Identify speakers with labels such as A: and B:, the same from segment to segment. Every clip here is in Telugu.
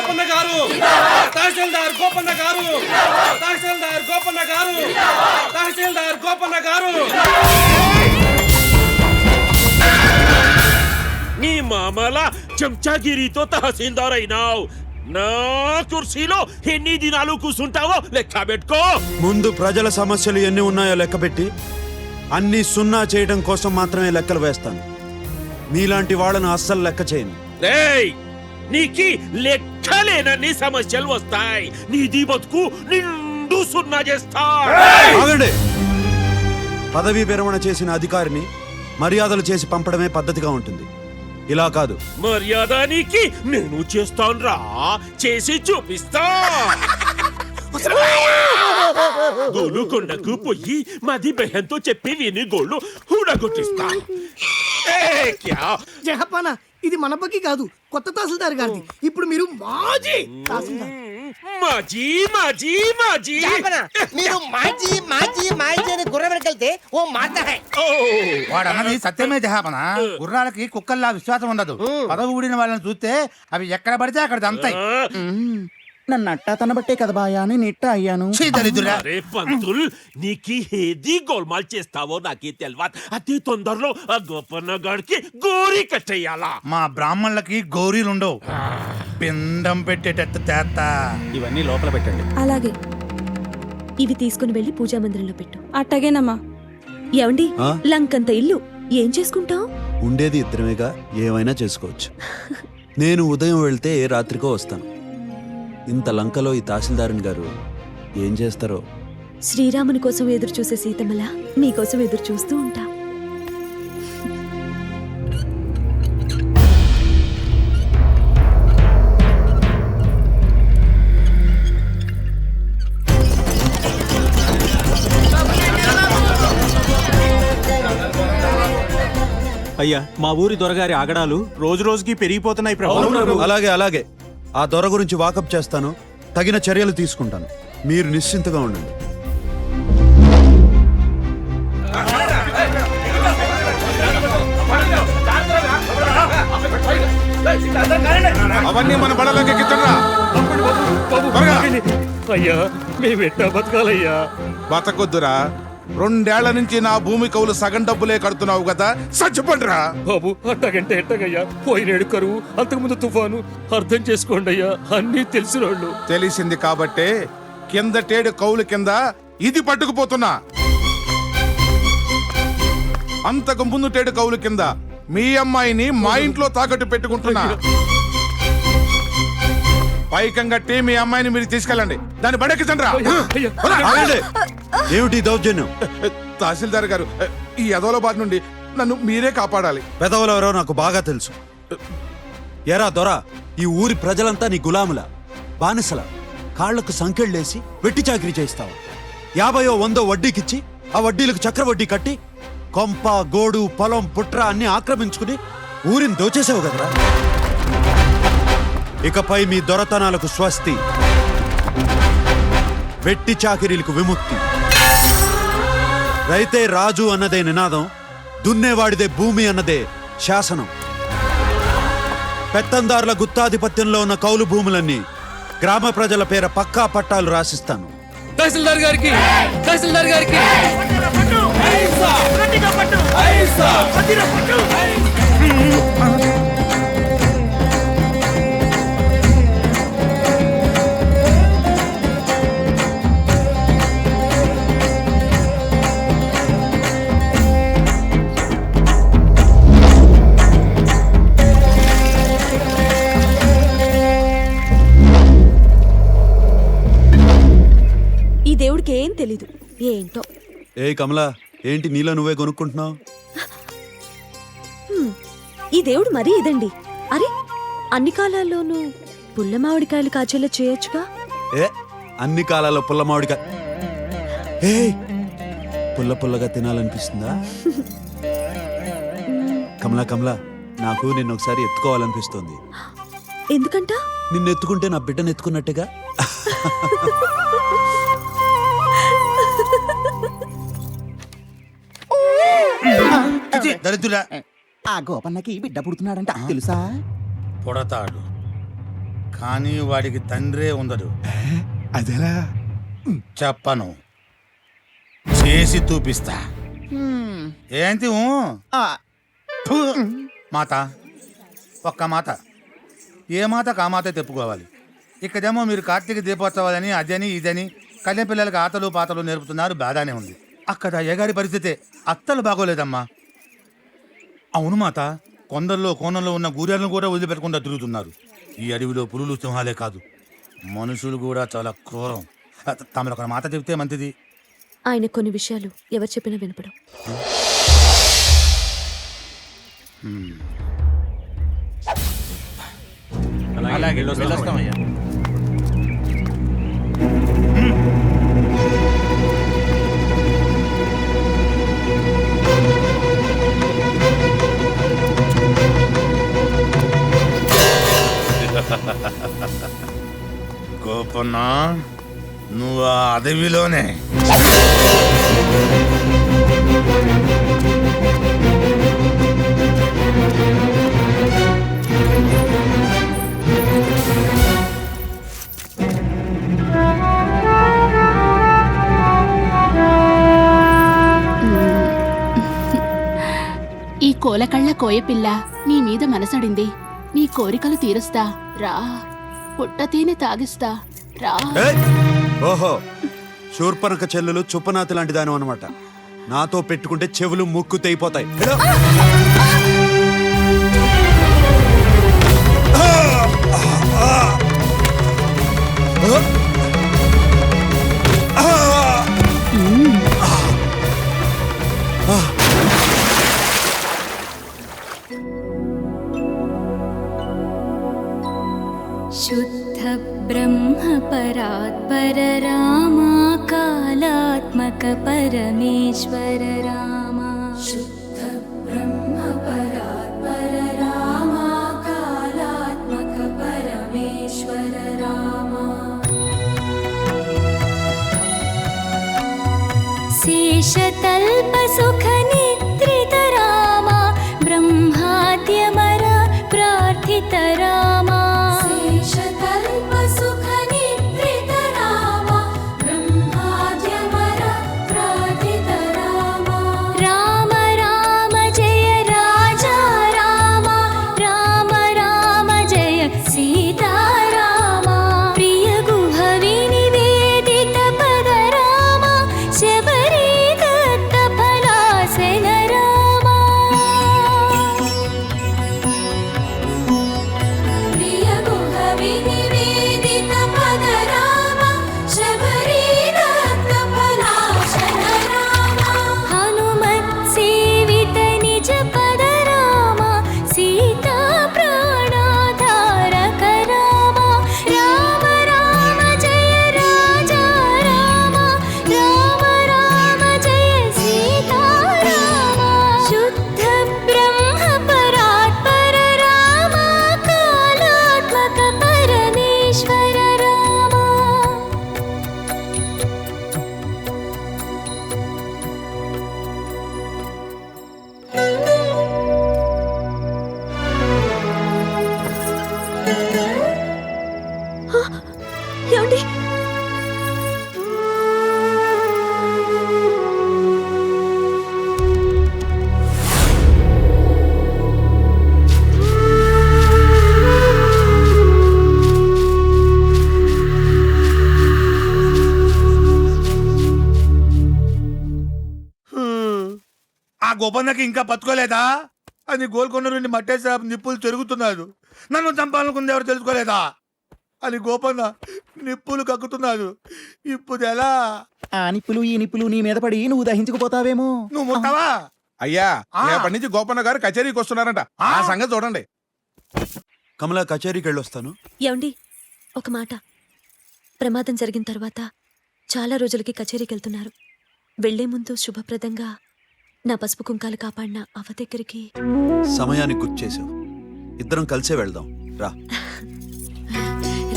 A: గోపన్న గారు, తహసీల్దార్ గోపన్న గారు, తహసీల్దార్ గోపన్న గారు, తహసీల్దార్ గోపన్న గారు.
B: నీ మామల చెంచాగిరితో తహసీల్దార్ అయినావు. నా కుర్చీలో ఎన్ని దినాలు కూర్చుంటావో లెక్క పెట్టుకో.
C: ముందు ప్రజల సమస్యలు ఎన్ని ఉన్నాయో లెక్కపెట్టి అన్ని సున్నా చేయడం కోసం మాత్రమే లెక్కలు వేస్తాను. మీలాంటి వాళ్ళను అస్సలు లెక్క చేయను.
B: రేయ్, నీకి లెక్కలేనన్ని సమస్యలు వస్తాయి. నీది బతుకు నిండు సున్నా చేస్తా.
C: ఆగండి. పదవీ విరమణ చేసిన అధికారిని మర్యాదలు చేసి పంపడమే పద్ధతిగా ఉంటుంది. ఇలా కాదు.
B: మర్యాద నీకి నేను చేస్తానురా, చేసి చూపిస్తా. గోలుకొండకు పోయి మది బెహంతో చెప్పి విని గోళ్ళు హూడగొట్టిస్తా.
D: జహపానా, ఇది మన బగ్గి కాదు, కొత్త తహసీల్దార్ గారిది. ఇప్పుడు మీరు మాజీ తహసీల్దార్.
B: మాజీ మాజీ మాజీ
E: మీరు మాజీ మాజీ మాజీ అని గుర్రవెనకెళ్తే ఓ మాట
F: వాడన్నది సత్యమే జహాపన. గుర్రాలకి కుక్కల్లా విశ్వాసం ఉండదు. పదవి ఊడిన వాళ్ళని చూస్తే అవి ఎక్కడ పడితే అక్కడ దంతాయి.
G: నన్ను అట్టా తనబట్టే కదా బాయా అని నిట్ట అయ్యాను.
B: అరే పంతుల్, నీకి ఏది గోల్మాల్ చేస్తావో నాకే తెల్వద్. అతి తొందరలో ఆ గోపన్న గాడికి గోరి కట్టేయాలా.
F: మా బ్రాహ్మణులకి గౌరీలుండవు, పిండం పెట్టేటట్టు తేత్తా.
G: ఇవన్నీ లోపల పెట్టండి.
H: అలాగే, ఇవి తీసుకుని వెళ్ళి పూజా మందిరంలో పెట్టు.
I: అట్టగేనమ్మా.
H: ఏమండి,
C: ఆ?
H: లంకంత ఇల్లు ఏం చేసుకుంటావు?
C: ఉండేది ఇద్దరమేగా, ఏమైనా చేసుకోవచ్చు. నేను ఉదయం వెళ్తే ఏ రాత్రికో వస్తాను. ఇంత లంకలో ఈ తహసీల్దారుని గారు ఏం చేస్తారో.
H: శ్రీరాముని కోసం ఎదురు చూసే సీతమ్మల నీకోసం ఎదురు చూస్తూ ఉంటా.
G: అయ్యా, మా ఊరి దొరగారి ఆగడాలు రోజు రోజుకి పెరిగిపోతున్నాయి ప్రభు.
C: అలాగే అలాగే. ఆ దొర గురించి వాకప్ చేస్తాను, తగిన చర్యలు తీసుకుంటాను. మీరు నిశ్చింతగా ఉండండి.
J: అవన్నీ మన బడలోకి ఎక్కించండిరా.
B: అయ్యా, మేమెట్టా బతకాలయ్యా?
J: బతకొద్దురా. 2 ఏళ్ల నుంచి నా భూమి కవులు సగం డబ్బులే కడుతున్నావు కదా, చచ్చిపోండిరా.
B: బాబు, అట్టగంటే ఎట్టగయ్యా? పోయినేడు కరువు, అంతకుముందు తుఫాను. అర్థం చేసుకోండి అయ్యా, అన్నీ తెలిసిన వాళ్ళు.
J: తెలిసింది కాబట్టే కిందటేడు కవులు కింద ఇది పట్టుకుపోతున్నా. అంతకు ముందుటేడు కవులు కింద మీ అమ్మాయిని మా ఇంట్లో తాకట్టు పెట్టుకుంటున్నా. పైకం కట్టి మీ అమ్మాయిని మీరు తీసుకెళ్ళండి. దాన్ని బడెక్కించండిరా.
C: ఆగండి. ఏమిటి దౌర్జన్యం?
J: తహసీల్దార్ గారు, ఈ అదోలాబాద్ నుండి నన్ను మీరే కాపాడాలి.
C: పెదవులెవరో నాకు బాగా తెలుసు. ఎరా దొర, ఈ ఊరి ప్రజలంతా నీ గులాముల, బానిసల, కాళ్లకు సంకెళ్ళేసి వెట్టి చాకరీ చేయిస్తావు. 50 100 వడ్డీకిచ్చి ఆ వడ్డీలకు చక్రవడ్డీ కట్టి కొంప గోడు పొలం పుట్ర అన్ని ఆక్రమించుకుని ఊరిని దోచేసావు కదరా. ఇకపై మీ దొరతనాలకు స్వస్తి, వెట్టి చాకిరీలకు విముక్తి. రైతే రాజు అన్నదే నినాదం, దున్నేవాడిదే భూమి అన్నదే శాసనం. పెత్తందారుల గుత్తాధిపత్యంలో ఉన్న కౌలు భూములన్నీ గ్రామ ప్రజల పేర పక్కా పట్టాలు రాసిస్తాను.
A: తహసీల్దార్ గారికి, తహసీల్దార్ గారికి.
H: ఈ దేవుడికి ఏం తెలీదు ఏంటో.
C: ఏ కమలా, ఏంటి నీలో నువ్వే కొనుక్కుంటున్నావు?
H: ఈ దేవుడు మరీ ఇదండి. అరే, అన్ని కాలాల్లోనూ పుల్ల మామిడికాయలు కాచేలా చేయొచ్చుగా.
C: ఏ అన్ని కాలాల్లో పుల్ల మామిడిగా ఏ పుల్ల పుల్లగా తినాలనిపిస్తుందా? కమలా కమలా, నాకు నిన్ను ఒకసారి ఎత్తుకోవాలనిపిస్తోంది.
H: ఎందుకంట?
C: నిన్ను ఎత్తుకుంటే నా బిడ్డను ఎత్తుకున్నట్టుగా.
F: దరిద్రుడా.
G: ఆ గోపన్నకి బిడ్డ పుడుతున్నాడంట తెలుసా?
F: పుడతాడు. కానీ వాడికి తండ్రే ఉండదు.
J: అదేలా?
F: చెప్పను, చేసి చూపిస్తా. ఏంటి ఊ? ఫు! మాత, ఒక్క మాత, ఏ మాత కామాత తెప్పుకోవాలి. ఇక్కడేమో మీరు కార్తీక దీపోత్సవాలని అదని ఇదని కళ్యాణ పిల్లలకి ఆటలు పాటలు నేర్పుతున్నారు, బాగానే ఉంది. అక్కడ అయ్యగారి పరిస్థితి అత్తలు బాగోలేదమ్మా. అవును మాత, కొందరిలో కోణంలో ఉన్న గూర్యాలను కూడా వదిలిపెట్టకుండా తిరుగుతున్నారు. ఈ అడవిలో పులులు సింహాలే కాదు, మనుషులు కూడా చాలా క్రూరం. తమరు ఒక మాట చెబితే మంచిది.
H: ఆయన కొన్ని విషయాలు ఎవరు చెప్పినా వినపడం.
F: అలాగే వెళ్ళొస్తామయ్యా. గోపన్న, నువ్వు ఆ అడవిలోనే
I: ఈ కోలకళ్ళ కోయపిల్ల నీ మీద మనసడింది. నీ కోరికలు తీరుస్తా రా, పుట్ట తేనె తాగిస్తా రా.
C: ఓహో, శూర్పణక చెల్లెలు చుప్పనాతి లాంటి దాని అనమాట. నాతో పెట్టుకుంటే చెవులు ముక్కు తెగిపోతాయి.
K: शुद्ध ब्रह्म परात्पर रामा कालात्मक परमेश्वर रामा शुद्ध ब्रह्म परात्पर रामा कालात्मक परमेश्वर रामा शेषतल्प सुख निद्रित रामा ब्रह्माद्यमर प्रार्थित रामा शेषतल्प सुख निद्रित रामा ब्रह्माद्यमर प्रार्थित रामा राम राम जय राजा रामा राम राम जय सीता रामा प्रिय गुह विनिवेदित पद रामा शबरी दत्त फलासन रामा प्रिय गुह विनिवेदित पद रामा शबरी दत्त फलासन रामा हनुमत् सेवित निज पद रामा सीता प्राणाधारक रामा राम राम जय राजा रामा राम राम जय सीता रामा शुद्ध ब्रह्म परात्पर रामा कालात्मक परमेश्वर रामा
H: ఏమండి?
F: ఆ గోపన్నకి ఇంకా బతుకోలేదా అని గోల్కొండ నుండి మట్టేసా నిప్పులు చెరుగుతున్నాడు. నన్ను చంపాలనుకుంది ఎవరు తెలుసుకోలేదా అని గోపన్న నిప్పులు కక్కుతున్నాడు. ఇప్పుడు ఎలా?
G: ఆ నిప్పులు ఈ నిప్పులు నీ మీద పడి నువ్వు దహించుకుపోతావేమో.
F: నువ్వు ముట్టావా?
J: అయ్యా,
F: ఆ.
J: రేపటి నుంచి గోపన్న గారు కచేరీకి వస్తున్నారంట. ఆ సంగతి చూడండి.
C: కమలా, కచేరీకి వెళ్ళొస్తాను.
H: ఏమండి, ఒక మాట. ప్రమాదం జరిగిన తర్వాత చాలా రోజులకి కచేరీకి వెళ్తున్నారు. వెళ్లే ముందు శుభప్రదంగా నా పసుపు కుంకాలు కాపాడిన అవ దగ్గరికి.
C: సమయానికి గుర్తు చేసావు. ఇద్దరం కలిసే వెళ్దాం రా.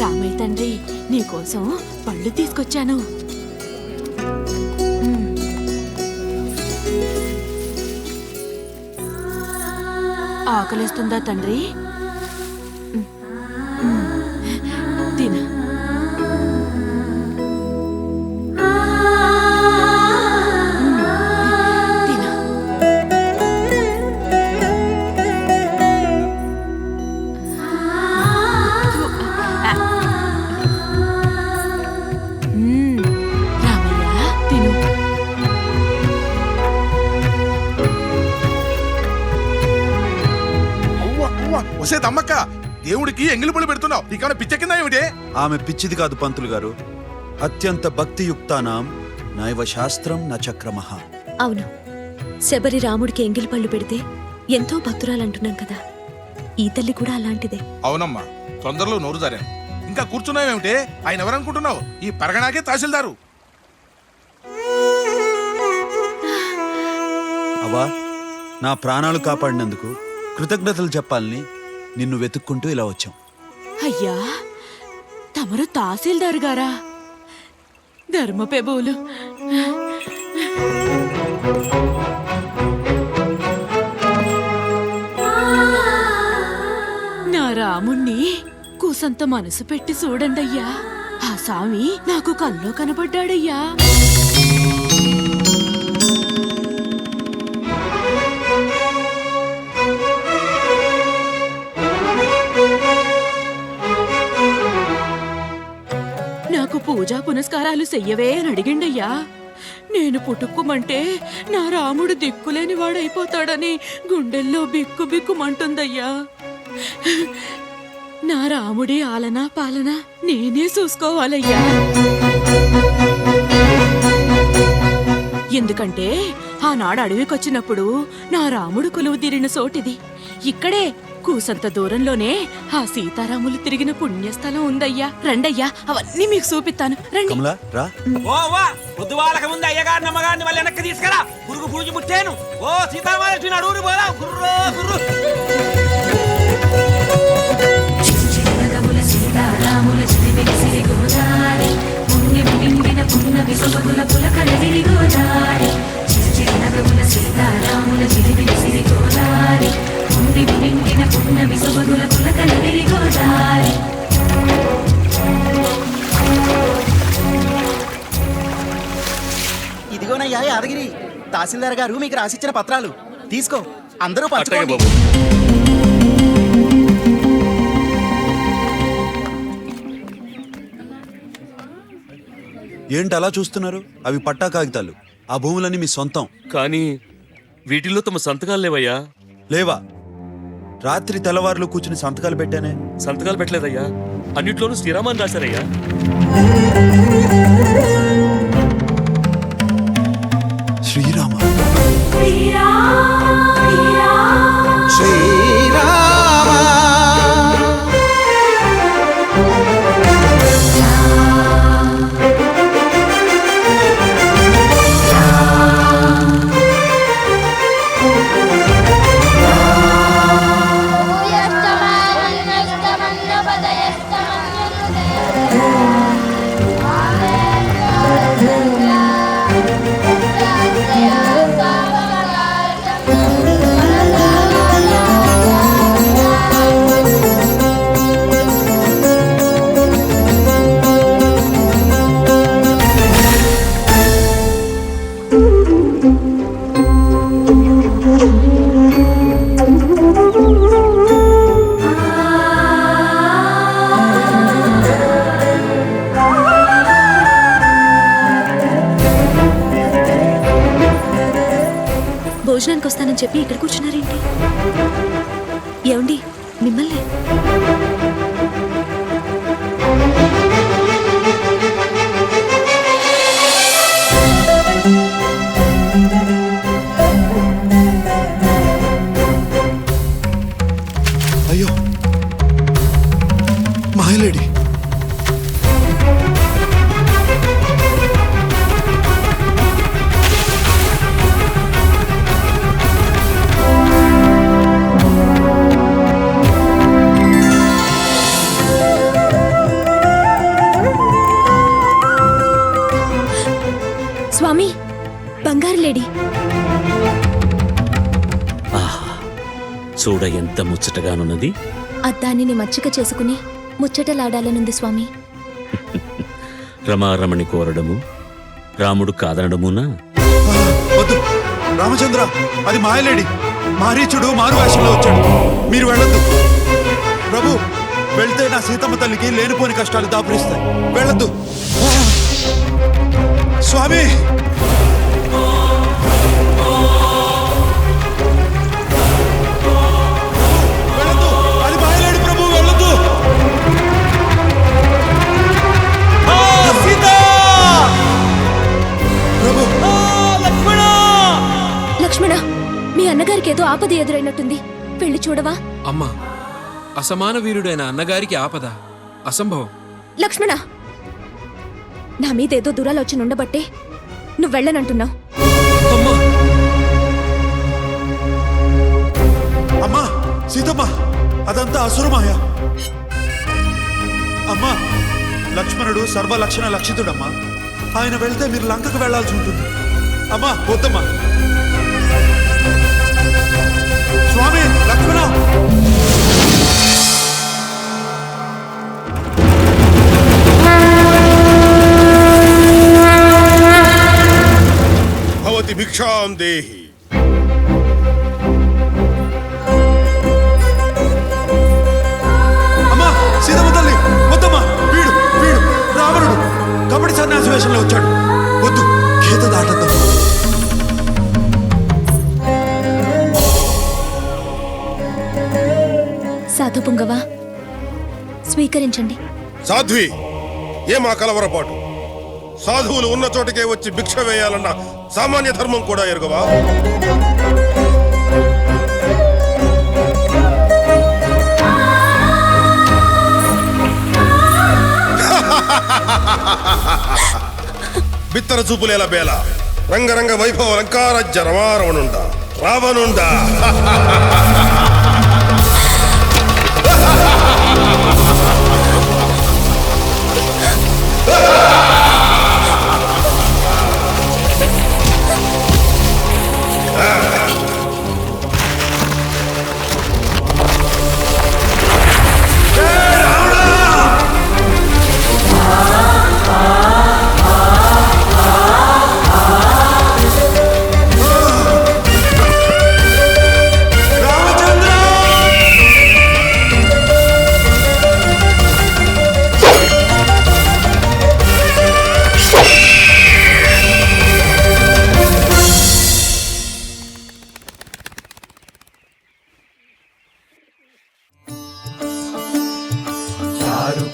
I: రామయ్య తండ్రి, నీకోసం పళ్ళు తీసుకొచ్చాను. ఆకలిస్తుందా తండ్రి?
J: దేవుడికి ఎంగిలి పొడి పెడుతున్నావు నీకేమైనా పిచ్చెక్కిందా ఏమిటి?
C: ఆమె పిచ్చిది కాదు పంతులు గారు. అత్యంత భక్తియుక్తానాం నైవ శాస్త్రం న చక్రమః.
H: అవును, శబరి రాముడికి ఎంగిలి పళ్ళు పెడితే ఎంతో భక్తురాలంటున్నాం కదా, ఈ తల్లి కూడా అలాంటిదే.
J: అవునమ్మా, తొందరలో నోరు జారాను. ఇంకా కూర్చున్నావేమిటే? ఆయన ఎవరనుకుంటున్నావు? ఈ పరగణాకే తహసీల్దారు.
C: అవా, నా ప్రాణాలు కాపాడినందుకు కృతజ్ఞతలు చెప్పాలని నిన్ను వెతుక్కుంటూ ఇలా వచ్చాం.
I: అయ్యా, తమరు తహసీల్దార్ గారా? ధర్మపెబులు. నా రాముణ్ణి కూసంత మనసు పెట్టి చూడండయ్యా. ఆ స్వామి నాకు కల్లో కనబడ్డాడయ్యా. నాకు పూజా పునస్కారాలు చెయ్యవే అని అడిగిండయ్యా. నేను పుట్టుక్కుమంటే నా రాముడు దిక్కులేని వాడైపోతాడని గుండెల్లో బిక్కు బిక్కుమంటుందయ్యా. నా రాముడి ఆలన పాలన నేనే చూసుకోవాలయ్యా. ఎందుకంటే ఆనాడు అడవికొచ్చినప్పుడు నా రాముడు కొలువు తీరిన చోటిది. ఇక్కడే కూసంత దూరంలోనే ఆ సీతారాములు తిరిగిన పుణ్యస్థలం ఉందయ్యా. రండయ్యా, అవన్నీ మీకు చూపిస్తాను. రండి.
C: కమలా రా.
B: పొద్దు వాళ్ళకి ముందు అయ్యగారిని అమ్మగారిని మళ్ళీ వెనక్కి తీసుకురా. పురుగు పూజ ముట్టాను. ఓ సీతారామ అడవురు పోరా. గుర్రో గుర్రు.
E: ఇదిగోనయ్యా యాదగిరి, తహసీల్దార్ గారు మీకు రాసిచ్చిన పత్రాలు తీసుకో, అందరూ పంచుకోండి.
C: ఏంటి అలా చూస్తున్నారు? అవి పట్టా కాగితాలు. ఆ భూములన్నీ మీ సొంతం.
B: కానీ వీటిల్లో తమ సంతకాలు లేవయ్యా.
C: లేవా? రాత్రి తెల్లవారులు కూర్చుని సంతకాలు పెట్టానే.
B: సంతకాలు పెట్టలేదయ్యా, అన్నిట్లోనూ శ్రీరామని రాశారయ్యా.
C: శ్రీరామ
H: భోజనానికి వస్తానని చెప్పి ఇక్కడ కూర్చున్నారేంటి? ఏమండి, మిమ్మల్ని
C: అయ్యో మాయలేడి.
H: స్వామి, బంగారు లేడీ.
B: చూడ ఎంత ముచ్చటగానున్నది.
H: అద్దానిని మచ్చిక చేసుకుని ముచ్చటలాడాలనుంది స్వామి.
B: రమారమణి కోరడము రాముడు కాదనడమునా?
C: వద్దు రామచంద్ర, అది మాయలేడి. మారీచుడు మారు వేషంలో వచ్చాడు. మీరు వెళ్ళొద్దు ప్రభు. వెళ్తే నా సీతమ్మ తల్లికి లేనిపోని కష్టాలు దాపురిస్తాయి. వెళ్ళొద్దు స్వామి. వెళ్ళొద్దు, అది మాయలేడి ప్రభు. వెళ్ళొద్దు.
H: ఆపద ఎదురైనట్టుంది. వెళ్ళి చూడవా?
A: అమ్మా, అసమాన వీరుడైన అన్నగారికి ఆపద అసంభవం.
H: లక్ష్మణ, నా మీదేదో దురాలోచన ఉండబట్టే నువ్వు వెళ్ళనంటున్నావు.
A: అమ్మా,
C: అమ్మా సీతమ్మ, అదంతా అసురమాయ. అమ్మా, లక్ష్మణుడు సర్వలక్షణ లక్షితుడమ్మా. ఆయన వెళ్తే మీరు లంకకు వెళ్లాల్సి ఉంటుంది. అమ్మా వద్దమ్మా. స్వామి లక్ష్మణ,
J: భవతి భిక్షాం దేహి.
C: అమ్మా సీతమ్మ తల్లి వద్దమ్మా. వీడు వీడు రావణుడు కబడ్డీ సన్యాసి వేషంలో వచ్చాడు. వద్దు, గీత దాటద్దు.
H: సాధు పుంగవా, స్వీకరించండి.
J: సాధ్వి, ఏమా కలవరపాటు? సాధువులు ఉన్న చోటకే వచ్చి భిక్ష వేయాలన్న సామాన్య ధర్మం కూడా ఎరుగవా? బిత్తర చూపులేల బేల, రంగరంగ వైభవ లంకారాజ్య రమారవణుండా రావణుండా.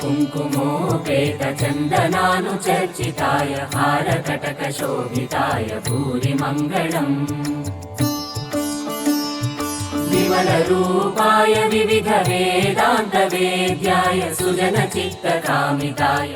K: కుంకుమోపేత చందనాను చర్చితాయ హారకటక శోభితాయ భూరి మంగళం. విమల రూపాయ వివిధ వేదాంత వేద్యాయ సుజన చిత్త కామితాయ